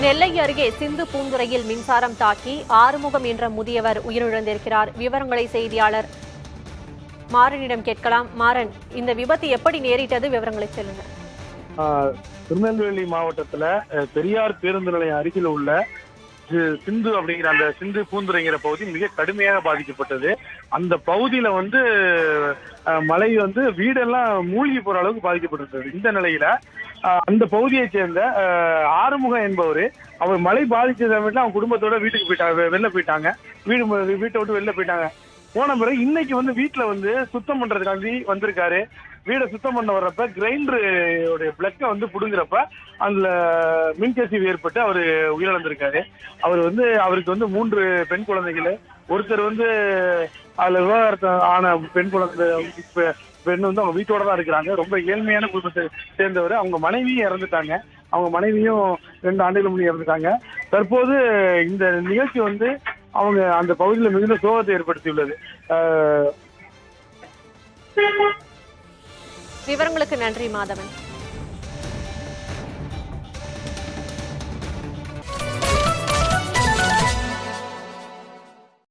நெல்லை அருகே சிந்து பூந்துறையில் மின்சாரம் தாக்கி ஆறுமுகம் என்ற முதியவர் உயிரிழந்திருக்கிறார். விவரங்களை செய்தியாளர் மாறனிடம் கேட்கலாம். மாறன், இந்த விபத்து எப்படி நேரிட்டது? விவரங்களை சொல்லுங்க. திருநெல்வேலி மாவட்டத்துல பெரியார் பேருந்து நிலையம் அருகில் உள்ள சிந்து அப்படிங்கிற அந்த சிந்து பூந்துரைங்கிற பகுதி மிக கடுமையாக பாதிக்கப்பட்டது. அந்த பகுதியில மழை வீடெல்லாம் மூழ்கி போற அளவுக்கு பாதிக்கப்பட்டிருந்தது. இந்த நிலையில அந்த பகுதியை சேர்ந்த ஆறுமுகம் என்பவர் அவர் மழை பாதிச்ச சமயத்துல அவங்க குடும்பத்தோட வீட்டுக்கு போயிட்டாங்க, வெளில போயிட்டாங்க. வீட்டை விட்டு வெளில போயிட்டாங்க. போன பிறகு இன்னைக்கு வீட்டுல சுத்தம் பண்றதுக்காண்டி வந்திருக்காரு. வீடை சுத்தம் பண்ண வர்றப்ப கிரைண்டருடைய பிளக்கை புடுங்குறப்ப அதுல மின்கசிவு ஏற்பட்டு அவர் உயிரிழந்திருக்காரு. அவருக்கு 3 பெண் குழந்தைகள். ஒருத்தர் அதுல விவாகரத்து ஆன பெண் அவங்க வீட்டோட தான் இருக்கிறாங்க. ரொம்ப ஏழ்மையான குடும்பத்தை சேர்ந்தவர். அவங்க மனைவியும் இறந்துட்டாங்க. அவங்க மனைவியும் 2 ஆண்டுகள் முன்னே இறந்துட்டாங்க. தற்போது இந்த நிகழ்ச்சி அவங்க அந்த பகுதியில் மிகுந்த சோகத்தை ஏற்படுத்தியுள்ளது. விவரங்களுக்கு நன்றி மாதவன்.